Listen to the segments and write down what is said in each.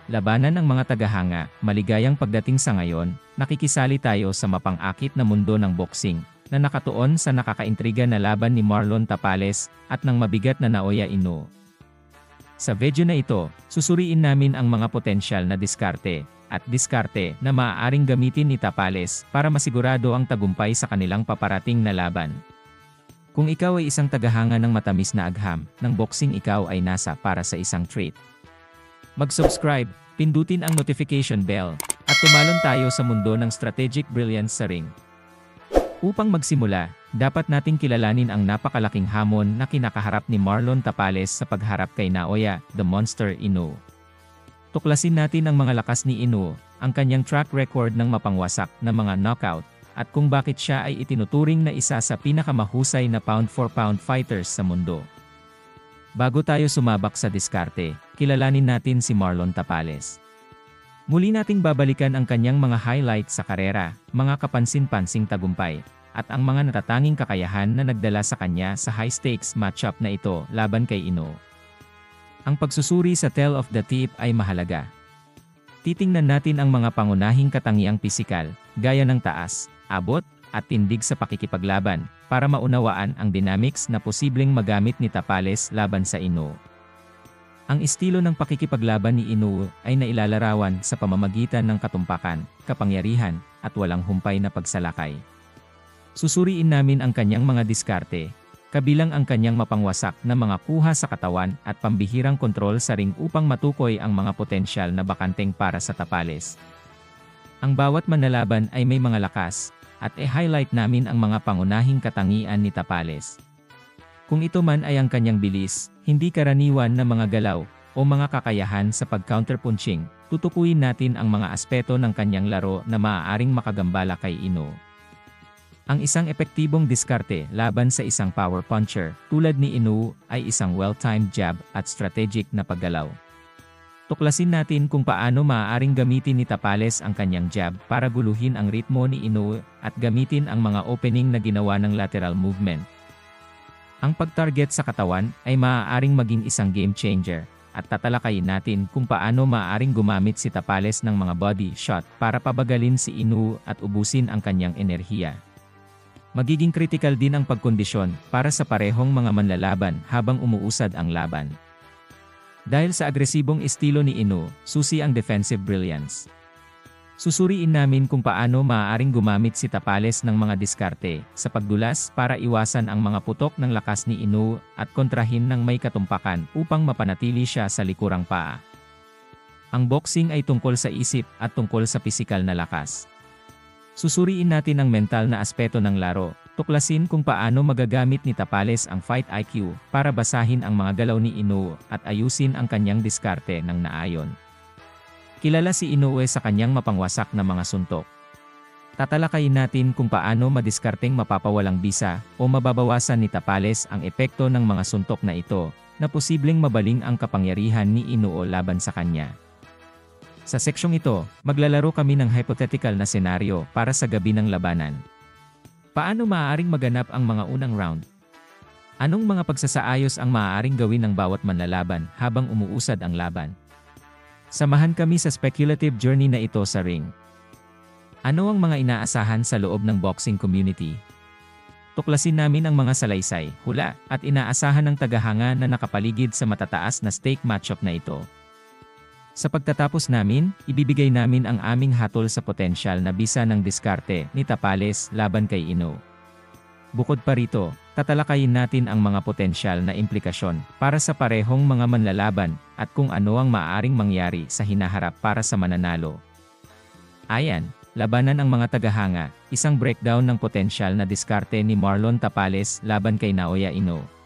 Labanan ng mga tagahanga, maligayang pagdating sa ngayon, nakikisali tayo sa mapang-akit na mundo ng boxing, na nakatuon sa nakakaintriga na laban ni Marlon Tapales, at ng mabigat na Naoya Inoue. Sa video na ito, susuriin namin ang mga potensyal na diskarte na maaaring gamitin ni Tapales para masigurado ang tagumpay sa kanilang paparating na laban. Kung ikaw ay isang tagahanga ng matamis na agham, ng boxing ikaw ay nasa para sa isang treat. Mag-subscribe, pindutin ang notification bell, at tumalon tayo sa mundo ng strategic brilliance sa ring. Upang magsimula, dapat nating kilalanin ang napakalaking hamon na kinakaharap ni Marlon Tapales sa pagharap kay Naoya, the Monster Inoue. Tuklasin natin ang mga lakas ni Inoue, ang kanyang track record ng mapangwasak na mga knockout, at kung bakit siya ay itinuturing na isa sa pinakamahusay na pound-for-pound fighters sa mundo. Bago tayo sumabak sa diskarte, kilalanin natin si Marlon Tapales. Muli nating babalikan ang kanyang mga highlights sa karera, mga kapansin-pansing tagumpay, at ang mga natatanging kakayahan na nagdala sa kanya sa high-stakes matchup na ito laban kay Inoue. Ang pagsusuri sa tale of the tape ay mahalaga. Titingnan natin ang mga pangunahing katangiang pisikal, gaya ng taas, abot, at tindig sa pakikipaglaban, para maunawaan ang dynamics na posibleng magamit ni Tapales laban sa Inoue. Ang estilo ng pakikipaglaban ni Inoue ay nailalarawan sa pamamagitan ng katumpakan, kapangyarihan, at walang humpay na pagsalakay. Susuriin namin ang kanyang mga diskarte, kabilang ang kanyang mapangwasak na mga kuha sa katawan at pambihirang kontrol sa ring upang matukoy ang mga potensyal na bakanteng para sa Tapales. Ang bawat manlalaban ay may mga lakas, at i-highlight namin ang mga pangunahing katangian ni Tapales. Kung ito man ay ang kanyang bilis, hindi karaniwan na mga galaw, o mga kakayahan sa pag-counterpunching, tutukuyin natin ang mga aspeto ng kanyang laro na maaaring makagambala kay Inoue. Ang isang epektibong diskarte laban sa isang power puncher, tulad ni Inoue, ay isang well-timed jab at strategic na paggalaw. Tuklasin natin kung paano maaaring gamitin ni Tapales ang kanyang jab para guluhin ang ritmo ni Inoue at gamitin ang mga opening na ginawa ng lateral movement. Ang pag-target sa katawan ay maaaring maging isang game changer, at tatalakayin natin kung paano maaaring gumamit si Tapales ng mga body shot para pabagalin si Inoue at ubusin ang kanyang enerhiya. Magiging critical din ang pagkondisyon para sa parehong mga manlalaban habang umuusad ang laban. Dahil sa agresibong estilo ni Inoue, susi ang defensive brilliance. Susuriin namin kung paano maaaring gumamit si Tapales ng mga diskarte sa pagdulas para iwasan ang mga putok ng lakas ni Inoue at kontrahin ng may katumpakan upang mapanatili siya sa likurang paa. Ang boxing ay tungkol sa isip at tungkol sa pisikal na lakas. Susuriin natin ang mental na aspeto ng laro. Tuklasin kung paano magagamit ni Tapales ang fight IQ para basahin ang mga galaw ni Inoue at ayusin ang kanyang diskarte ng naayon. Kilala si Inoue sa kanyang mapangwasak na mga suntok. Tatalakayin natin kung paano madiskarteng mapapawalang bisa o mababawasan ni Tapales ang epekto ng mga suntok na ito, na posibleng mabaling ang kapangyarihan ni Inoue laban sa kanya. Sa seksyong ito, maglalaro kami ng hypothetical na senaryo para sa gabi ng labanan. Paano maaaring maganap ang mga unang round? Anong mga pagsasaayos ang maaaring gawin ng bawat manlalaban habang umuusad ang laban? Samahan kami sa speculative journey na ito sa ring. Ano ang mga inaasahan sa loob ng boxing community? Tuklasin namin ang mga salaysay, hula, at inaasahan ng tagahanga na nakapaligid sa matataas na stake matchup na ito. Sa pagtatapos namin, ibibigay namin ang aming hatol sa potensyal na bisa ng diskarte ni Tapales laban kay Inoue. Bukod pa rito, tatalakayin natin ang mga potensyal na implikasyon para sa parehong mga manlalaban at kung ano ang maaaring mangyari sa hinaharap para sa mananalo. Ayan, labanan ang mga tagahanga, isang breakdown ng potensyal na diskarte ni Marlon Tapales laban kay Naoya Inoue.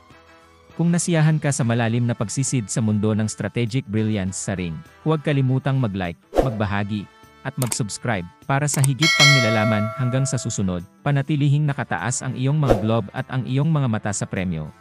Kung nasiyahan ka sa malalim na pagsisid sa mundo ng strategic brilliance sa ring, huwag kalimutang mag-like, magbahagi, at mag-subscribe para sa higit pang nilalaman. Hanggang sa susunod, panatilihing nakataas ang iyong mga globe at ang iyong mga mata sa premyo.